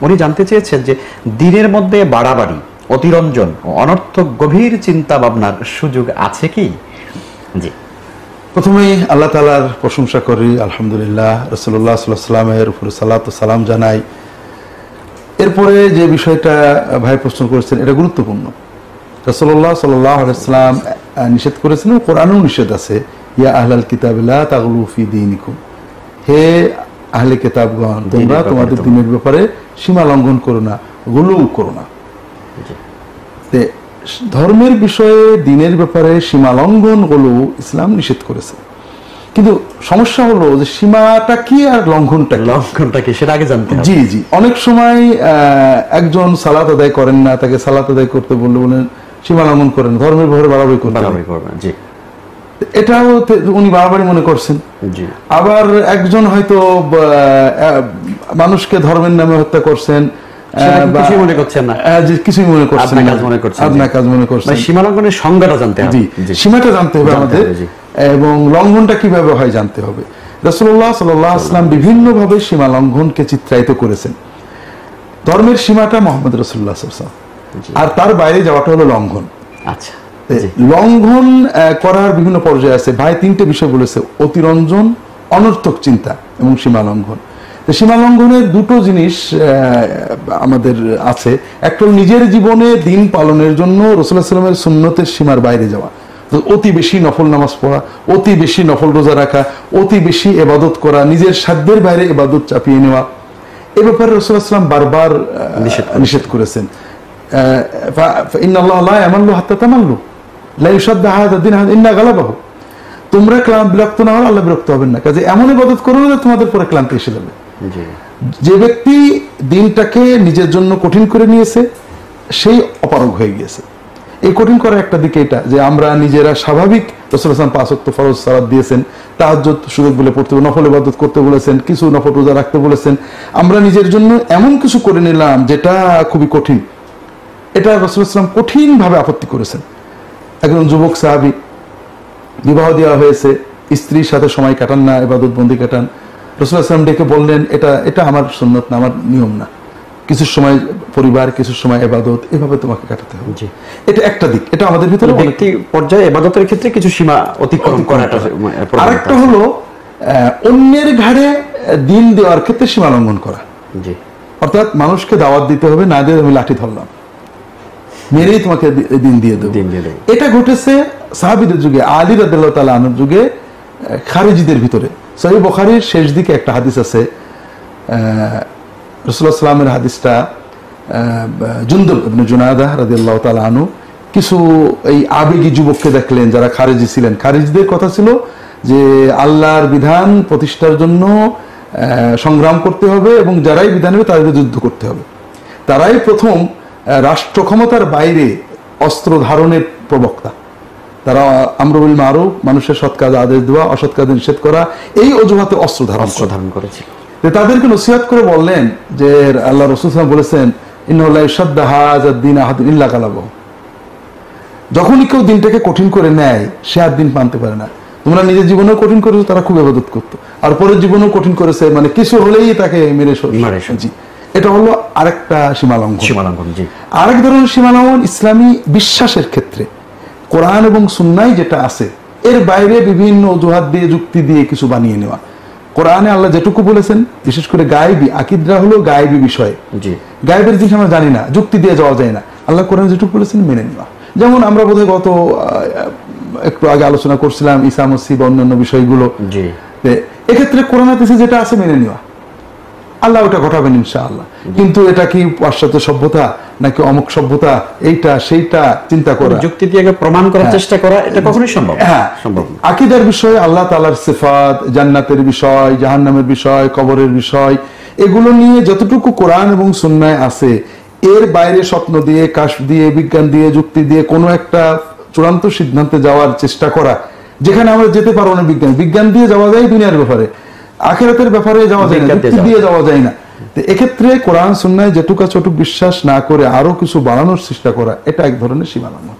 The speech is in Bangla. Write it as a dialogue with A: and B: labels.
A: উনি জানতে চেয়েছেন যে দিনের মধ্যে বাড়াবাড়ি, অতিরঞ্জন ও অনর্থক গভীর চিন্তা ভাবনার সুযোগ আছে কি? জি।
B: প্রথমেই আল্লাহ তাআলার প্রশংসা করি, আলহামদুলিল্লাহ, রাসূলুল্লাহ সাল্লাল্লাহু আলাইহি ওয়াসাল্লামের উপরে সালাত ও সালাম জানাই। এরপরে যে বিষয়টা ভাই প্রশ্ন করেছেন এটা গুরুত্বপূর্ণ। রাসূলুল্লাহ সাল্লাল্লাহু আলাইহি ওয়াসাল্লাম নিষেধ করেছেন, কোরআনেও নিষেধ আছে, ইয়া আহলাল কিতাবি লা তাগলু ফি দীনিকুম, হে আহলে কিতাবগণ, তোমরা তোমাদের দ্বীনের ব্যাপারে সীমা লঙ্ঘন করো না, গুলু করো না। ধর্মের বিষয়ে দ্বীনের ব্যাপারে সীমা লঙ্ঘন গুলো ইসলাম নিষেধ করেছে, কিন্তু সমস্যা হলো যে সীমাটা কি আর লঙ্ঘনটা কি সেটা আগে জানতে হবে। জি জি, অনেক সময় একজন সালাত আদায় করেন না, তাকে সালাত আদায় করতে বললে বলেন সীমা লঙ্ঘন করেন, ধর্মের ব্যাপারে বাড়াবাড়ি করবেন, জি, এটাও উনি বাড়াবাড়ি মনে করছেন। আবার একজন হয়তো মানুষকে ধর্মের নামে হত্যা করছেন, কিছুই মনে করছেন না, কিছুই মনে করছেন না, আপনার কাজ মনে করছেন।
A: সীমা লঙ্ঘনের সংজ্ঞাটা জানতে হবে,
B: সীমাটা জানতে হবে আমাদের, এবং লঙ্ঘনটা কিভাবে হয় জানতে হবে। রাসূলুল্লাহ সাল্লাল্লাহু আলাইহি ওয়াসাল্লাম বিভিন্ন ভাবে সীমা লঙ্ঘনকে চিত্রায়িত করেছেন। ধর্মের সীমাটা মুহাম্মদ রাসূলুল্লাহ সাল্লাল্লাহু আলাইহি ওয়াসাল্লাম, আর তার বাইরে যাওয়াটা হলো লঙ্ঘন। আচ্ছা, লঙ্ঘন করার বিভিন্ন পর্যায়ে আছে। ভাই তিনটে বিষয় বলেছে, অতিরঞ্জন, অনর্থক চিন্তা এবং সীমা লঙ্ঘন। সীমা লঙ্ঘনের দুটো জিনিস আমাদের আছে। একটা হল নিজের জীবনে দিন পালনের জন্য রাসূলুল্লাহ সাল্লাল্লাহু আলাইহি ওয়াসাল্লামের সুন্নতের সীমার বাইরে যাওয়া, অতি বেশি নফল নামাজ পড়া, অতি বেশি নফল রোজা রাখা, অতি বেশি ইবাদত করা, নিজের সাধ্যের বাইরে ইবাদত চাপিয়ে নেওয়া, এ ব্যাপারে রাসূলুল্লাহ সাল্লাল্লাহু আলাইহি ওয়াসাল্লাম বারবার নিষেধ করেছেন। ইন্নাল্লাহা লা ইয়ামাল্লু হাত্তা তামাল্লু, লা ইউশাদ্দু হাযা দ্বীন ইন্না গালাবাহু, তোমরা বিরক্ত না হলে আল্লাহ বিরক্ত হবেন না। কাজে এমন ইবাদত করো না তোমাদের পরে ক্লান্তি এসে যাবে। যে ব্যক্তি দিনটাকে নিজের জন্য কঠিন করে নিয়েছে সেই অপারগ হয়ে গিয়েছে। এই কঠিন করার একটা দিকে এটা যে আমরা নিজেরা স্বাভাবিক, রাসূলুল্লাহ সাল্লাল্লাহু আলাইহি ওয়াসাল্লাম 5 ওয়াক্ত ফরজ সালাত দিয়েছেন, তাহাজ্জুদ সুযোগ বলে পড়তে, নফল ইবাদত করতে বলেছেন, কিছু নফল রোজা রাখতে বলেছেন। আমরা নিজের জন্য এমন কিছু করে নিলাম যেটা খুবই কঠিন, এটা রাসূলুল্লাহ সাল্লাল্লাহু আলাইহি ওয়াসাল্লাম কঠিন ভাবে আপত্তি করেছেন। একজন যুবক সাহাবী, বিবাহ দেওয়া হয়েছে, স্ত্রীর সাথে সময় কাটান না, ইবাদত বন্দি কাটান। রাসূলুল্লাহ সাল্লাল্লাহু আলাইহি ওয়াসাল্লাম ডেকে বললেন, এটা আমার সুন্নত না, আমার নিয়ম না, কিছু সময় পরিবার, কিছু সময় ইবাদত, এভাবে তোমাকে কাটাতে হবে। এটা একটা দিক, এটা আমাদের ভিতরে
A: ব্যক্তি পর্যায়ে ইবাদতের ক্ষেত্রে কিছু সীমা অতিক্রম করাটা।
B: আরেকটা হলো অন্যের ঘাড়ে দিন দেওয়ার ক্ষেত্রে সীমা লঙ্ঘন করা। অর্থাৎ মানুষকে দাওয়াত দিতে হবে, না দিয়ে আমি লাঠি ধরলাম, মেরেই তোমাকে দিন দিয়ে দেবো। এটা ঘটেছে সাহাবীদের যুগে, আলী রাদিয়াল্লাহু তাআলা আনহুর যুগে, খারিজিদের ভিতরে। সহিহ বুখারীর শেষ দিকে একটা হাদিস আছে, রাসূলুল্লাহ সাল্লাল্লাহু আলাইহি ওয়াসাল্লামের হাদিসটা, জুনদুব ইবনে জুনাদাহ রাদিয়াল্লাহু তাআলা আনহু কিছু এই আবেগী যুবককে দেখলেন যারা খারিজি ছিলেন। খারিজিদের কথা ছিল যে আল্লাহর বিধান প্রতিষ্ঠার জন্য সংগ্রাম করতে হবে এবং যারাই বিধান নেবে তাদের যুদ্ধ করতে হবে। তারাই প্রথম রাষ্ট্র ক্ষমতার বাইরে অস্ত্র ধারণের প্রবক্তা। তারা আমর বিল মারুফ, মানুষের সৎ কাজ আদেশ দেওয়া, অসৎ কাজ নিষেধ করা, এই অজুহাতে অস্ত্র ধারণ করেছিল। তাদেরকে নসিহত করে বললেন যে আল্লাহ রাসূল সাল্লাল্লাহু আলাইহি ওয়াসাল্লাম বলেছেন, ইন্নাহু লা ইউশাদ্দু হাযা দ্বীন আহাদুন ইল্লা গালাবাহু, যখনই কেউ দিনটাকে কঠিন করে নেয় সে আর দিন মানতে পারে না। তোমরা নিজের জীবনেও কঠিন করেছো, তারা খুব ইবাদত করতো, আর পরের জীবনেও কঠিন করেছে, মানে কিছু হলেই তাকে মেরে জি। এটা হলো আরেকটা সীমা লঙ্ঘন। আরেক ধরনের সীমা লঙ্ঘন ইসলামী বিশ্বাসের ক্ষেত্রে, কোরআন এবং সুন্নাহয় যেটা আছে এর বাইরে বিভিন্ন অজুহাত দিয়ে, যুক্তি দিয়ে কিছু বানিয়ে নেওয়া। কোরআনে আল্লাহ যেটুকু বলেছেন, বিশেষ করে গায়েবী আকীদা হলো গায়েবী বিষয়, গায়েবের জিনিস আমরা জানি না, যুক্তি দিয়ে যাওয়া যায় না। আল্লাহ কোরআনে যেটুকু বলেছেন মেনে নেওয়া। যেমন আমরা বোধহয় গত একটু আগে আলোচনা করছিলাম ঈসা মসীহ বা অন্যান্য বিষয়গুলো, এক্ষেত্রে কোরআন হাদিসে যেটা আছে মেনে নেওয়া, আল্লাহ ওটা ঘটাবেন ইনশাআল্লাহ। কিন্তু এটা কি পাশ্চাত্য সভ্যতা নাকি অমুক সভ্যতা, এইটা সেইটা চিন্তা করা,
A: যুক্তি দিয়ে প্রমাণ করার চেষ্টা করা, এটা কখনোই সম্ভব সম্ভব না।
B: আকীদার বিষয়ে আল্লাহ তাআলার সিফাত, জান্নাতের বিষয়, জাহান্নামের বিষয়, কবরের বিষয়, এগুলো নিয়ে যতটুকু কোরআন এবং সুন্নাহয় আছে, এর বাইরে স্বপ্ন দিয়ে, কাশফ দিয়ে, বিজ্ঞান দিয়ে, যুক্তি দিয়ে কোনো একটা চূড়ান্ত সিদ্ধান্তে যাওয়ার চেষ্টা করা, যেখানে আমরা যেতে পারবো না। বিজ্ঞান দিয়ে যাওয়া যায় দুনিয়ার ব্যাপারে, আখিরাতের ব্যাপারে যাওয়া যায় না, যুক্তি দিয়ে যাওয়া যায় না। এক্ষেত্রে কোরআন সুন্নাহয় যেটুকু বিশ্বাস না করে আরো কিছু বাড়ানোর চেষ্টা করা, এটা এক ধরনের সীমা লঙ্ঘন।